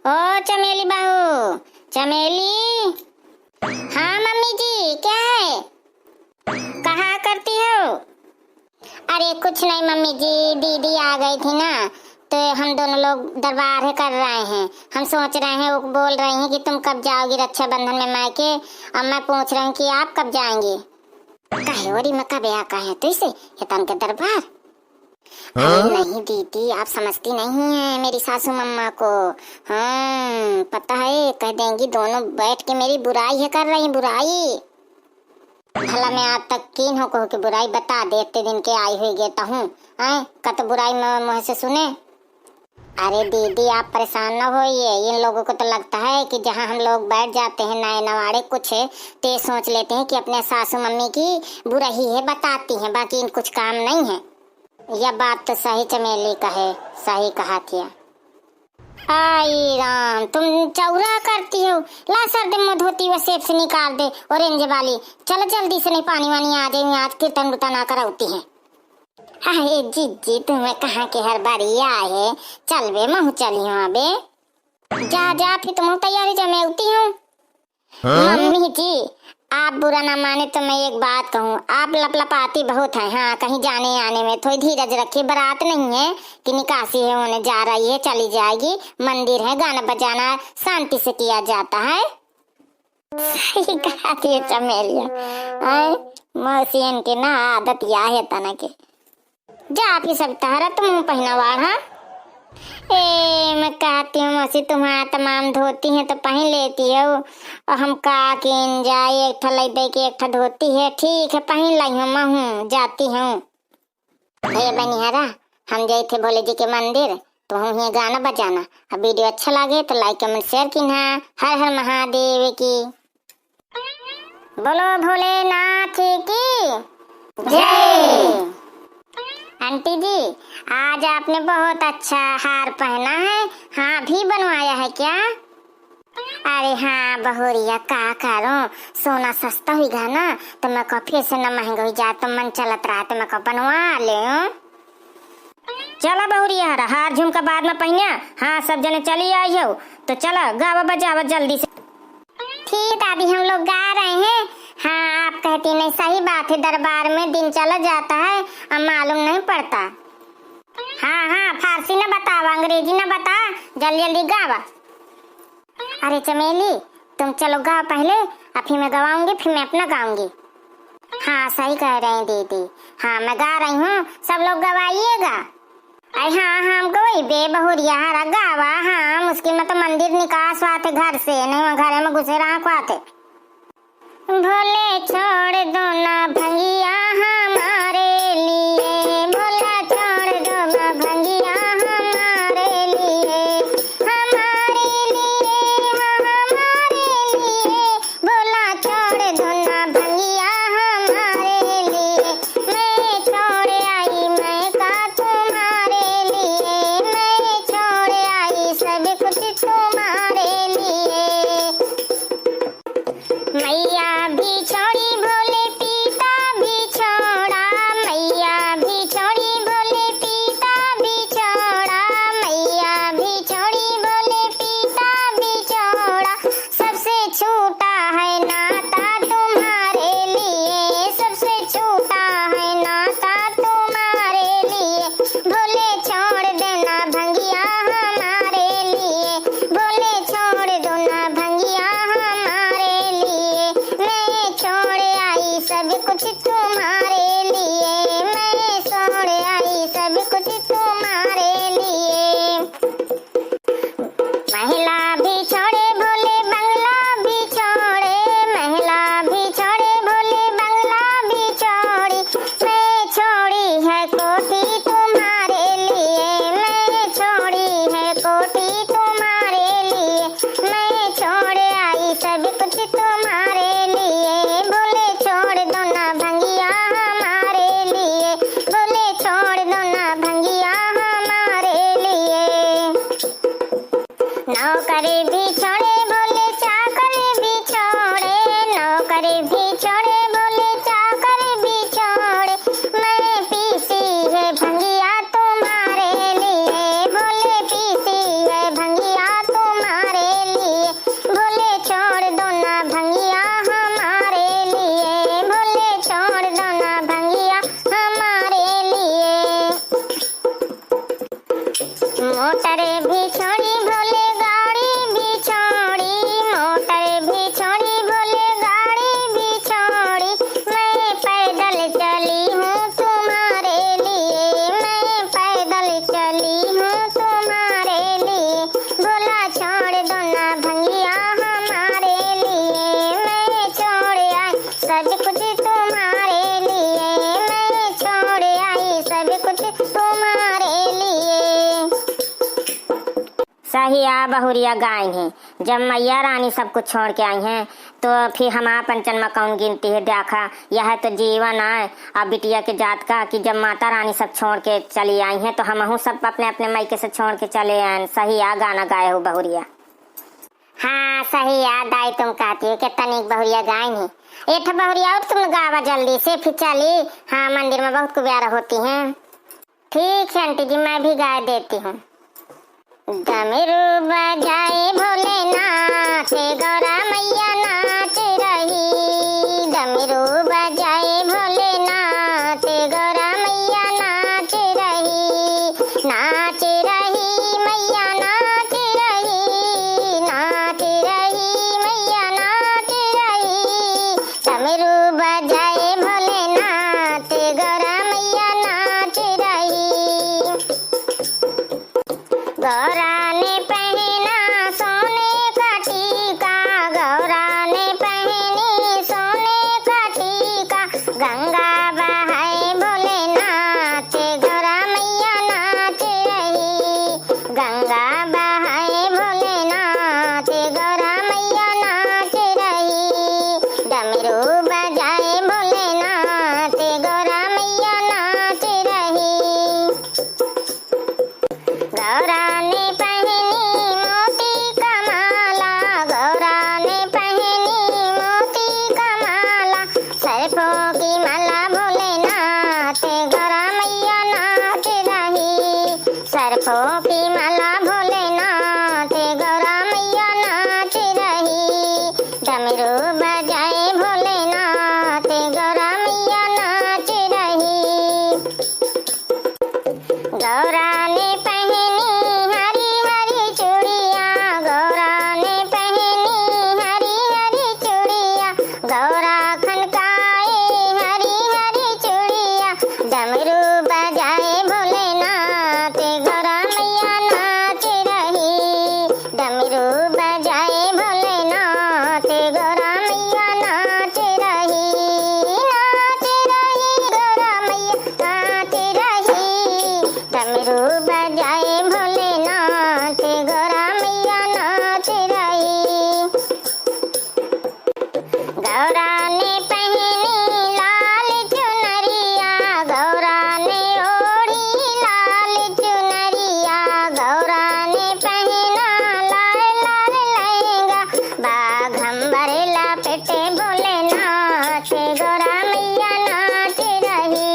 ओ चमेली बहू, चमेली। हाँ मम्मी जी, क्या है? कहाँ करती हो? अरे कुछ नहीं मम्मी जी, दीदी आ गई थी ना, तो हम दोनों लोग दरबार कर रहे हैं। हम सोच रहे हैं, वो बोल रही हैं कि तुम कब जाओगी रक्षाबंधन में मायके। अब मैं पूछ रही हूँ कि आप कब जाएंगे। कहे और मैं कब आ कहे तो इसे हेतन के दरबार। अरे नहीं दीदी, आप समझती नहीं है मेरी सासू मम्मा को। हाँ पता है, कह देंगी दोनों बैठ के मेरी बुराई है कर रही बुराई। भला मैं आज तक किन हो के बुराई बता दे, इतने दिन के आई हुई गे हूँ कत बुराई मुँह से सुने। अरे दीदी आप परेशान न होइए, इन लोगों को तो लगता है कि जहाँ हम लोग बैठ जाते हैं नए नवाड़े कुछ है तो ये सोच लेते हैं कि अपने सासू मम्मी की बुराई है बताती हैं, बाकी इन कुछ काम नहीं है। यह बात तो सही चमेली कहे, सही कहा किया। आई राम, तुम चौरा करती हो। ला सर दे मुँह धोती हुए सेब से निकाल दे ऑरेंज वाली। चलो जल्दी से, नहीं पानी वानी आ जाए, आज कीर्तन उर्तन ना कराती है। अरे जीजी तुम्हें कहाँ के हर बारी आए, चल बे महू चली हूँ बे। जा जा फिर तुम तैयारी जा, मैं उठी हूँ। मम्मी जी आप बुरा ना माने तो मैं एक बात कहूँ, आप लपलपाती बहुत है। हाँ कहीं जाने आने में थोड़ी धीरज रखिए, बारात नहीं है कि निकासी है होने जा रही है, चली जाएगी। मंदिर है, गाना बजाना शांति से किया जाता है। सही कहा थी चमेलिया, मौसी के ना आदत या है तना के। जा आप सब तहरा तुम पहनावा। हाँ मैं कहती हूँ मौसी तुम्हारा तमाम धोती है तो पहन लेती हो, और हम का किन जाए एक ठा ले दे के एक ठा धोती है, ठीक है पहन लाई हूँ। मैं हूँ जाती हूँ। भैया बनिहारा हम गए थे भोले जी के मंदिर, तो हम ये गाना बजाना। अब वीडियो अच्छा लगे तो लाइक कमेंट शेयर कीना। हर हर महादेव की। बोलो भोलेनाथ की जय। आंटी जी आज आपने बहुत अच्छा हार पहना है। हाँ भी बनवाया है क्या? अरे हाँ बहुरिया का करो, सोना सस्ता हुईगा ना तो मैं को फिर से न महंगा हो जा, तो मन चलत रहा तो मैं को बनवा ले। चला बहुरिया हार झुमका बाद में पहनिया। हाँ सब जने चली आई हो तो चला गावा बजावा जल्दी से। ठीक दादी हम लोग गा रहे हैं। हाँ आप कहती नहीं, सही बात है, दरबार में दिन चला जाता है अब मालूम नहीं पड़ता। हाँ हाँ फारसी न बतावा, अंग्रेजी न बता, जल्दी जल्दी गावा। अरे चमेली तुम चलो गाओ पहले, अब फिर मैं गवाऊंगी, फिर मैं अपना गाऊंगी। हाँ सही कह रहे हैं दीदी, हाँ मैं गा रही हूँ, सब लोग गवाइएगा। अरे हाँ हम कोई बे बहुरिया हरा गावा। हाँ मुश्किल में तो मंदिर निकास आते घर से, नहीं घर में घुसे रहा को आते। भोले छोड़ दो ना भंगिया हमारे लिए, भोला छोड़ दो ना भंगिया हमारे लिए, हमारे लिए भोला छोड़ दो ना भंगिया हमारे लिए। मैं छोड़ आई मैं का तुम्हारे लिए, मैं छोड़ आई सब कुछ तुम्हारे लिए। मैया भी छोड़ी भोले पिता भी छोड़ा, मैया भी छोड़ी भोले पिता भी छोड़ा, मैया भी छोड़ी भोले पिता भी छोड़ा। सबसे छूटा है नाता तुम्हारे लिए, सबसे छूटा है नाता तुम्हारे लिए। भोले छोड़ देना भंगिया हमारे लिए, भोले छोड़ दो ना भंगिया हमारे लिए। मैं छोड़ आई सब कुछ तुम्हारे लिए, मैं छोड़ आई सब कुछ तुम्हारे लिए। महिला भी छोड़े भोले बंगला भी छोड़े, महिला भी छोड़े भोले बंगला भी छोड़ी। मैं छोड़ी है कोठी तुम्हारे लिए, मैं छोड़ी है कोठी तुम्हारे लिए। मैं छोड़ आई सब कुछ तुम्हारे लिए, भोले छोड़ दो ना भंगिया हमारे लिए, भोले छोड़ दो ना भंगिया हमारे लिए। नौकरी भी छोड़े भोले चाकर भी छोड़े, नौकरी भी छोड़े भोले चाकर भी छोड़े। मैं पीसी है भंगिया तुम्हारे लिए, भोले पीसी है भंगिया तुम्हारे सहिया बहुरिया गाय हैं। जब मैया रानी सब कुछ छोड़ के आई हैं तो फिर हमारा पंचन में कौन गिनती है। देखा यह तो जीवन है अब बिटिया के जात का कि जब माता रानी सब छोड़ के चली आई हैं तो हम सब अपने अपने मायके से छोड़ के चले आए। सहिया गाना गाए हो बहुरिया। हाँ सही याद आई तुम कहती हो कि तनिक बहुरिया गाय है। एक बहुरिया और तुम गावा जल्दी से फिर चली। हाँ मंदिर में बहुत कुब्यारा होती हैं। ठीक है आंटी जी मैं भी गा देती हूँ। डमरू बजाए भोलेनाथ गौरा मैया नाच रही। डमरू बजाए भोलेनाथ गौरा मैया नाच रही। नाच रही मैया नाच रही। नाच रही मैया नाच रही। डमरू बजाए भोलेनाथ गौरा मैया नाच रही। गौरा ने पहना सोने का टीका। गौरा ने पहनी सोने का टीका। गंगा बहाए भोलेनाथ गौरा मैया नाच रही। गंगा बहाए भोलेनाथ गौरा मैया नाच रही। डमरू बजाए भोलेनाथ गौरा मैया नाच रही। गौरा ने पहनी मोती का माला। गौरा ने पहनी मोती का माला। सरफों की माला भोलेनाथ गौरा मैया नाच रही। सरफों की माला भोलेनाथ गौरा मैया नाच रही। डमरू बजाए भोलेनाथ गौरा मैया नाच रही। गौरा ने पहनी हरी हरी चूड़िया। गौरा ने पहनी हरी हरी चूड़िया। गौरा खनकाए हरी हरी चूड़िया। डमरू बजाए भोलेनाथ गौरा मैया नाच रही। डमरू बजाए भोलेनाथ गौरा मैया नाच रही। नाच रही गौरा मैया नाच रही। डमरू बजाए भोलेनाथ गौरा मैया नाच रही। गौरा ने पहनी लाल चुनरिया। गौरा ने ओढ़ी लाल चुनरिया। गौरा ने पहना लाल लाल लहंगा। बाघंबर लपेटे भोलेनाथ गौरा मैया नाच रही।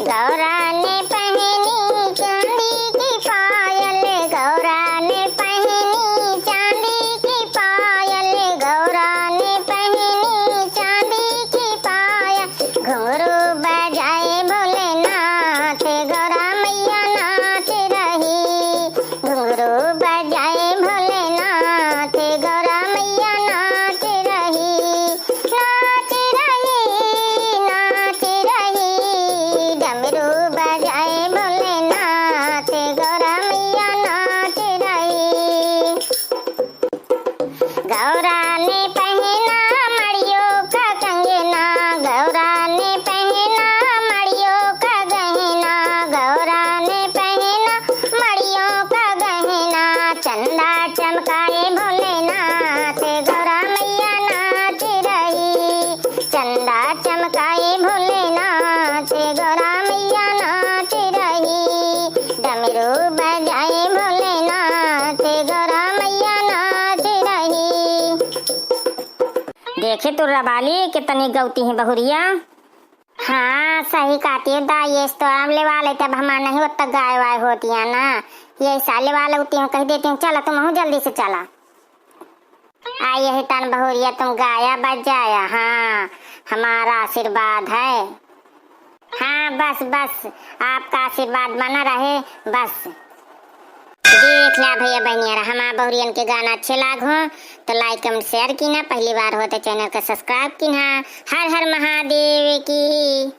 गौरा ने पहनी चांदी की पायल। गौरा ने पहनी चांदी की पायल। गौरा ने पहनी चांदी की पायल। घुंघरू बजाए भोलेनाथ गौरा मैया नाच रही। घुंघरू बजाए भोलेनाथ गौरा मैया नाच रही। नाच रही नाच रही। डमरू बजाए भोलेनाथ गौरा मैया नाच रही। गौरा ने पहना मड़ियों का कंगना। गौरा ने पहना मड़ियों का गहना। गौरा ने पहना मड़ियों का गहना। चंदा चमकाए भोलेनाथ गौरा मैया नाच रही। चंदा चमकाए भोलेनाथ गौरा मैया नाच रही। डमरू बजाए भोलेनाथ गौरा मैया नाच रही। देखे तो रबाली कितनी गौती है बहुरिया। हाँ सही कहती है दाई तो आमले वाले तब हमारा नहीं होता गाय वाय होती है ना। ये साले वाले होती हूँ कह देती हूँ चला तुम हूँ जल्दी से चला। आई यही तन बहुरिया तुम गाया बजाया। हाँ हमारा आशीर्वाद है। हाँ बस बस आपका आशीर्वाद बना रहे बस। देख लिया भैया बहनियारा हमारा बहुरियन के गाना अच्छे लाग हो तो लाइक कमेंट शेयर की ना। पहली बार हो तो चैनल का सब्सक्राइब की ना। हर हर महादेव की।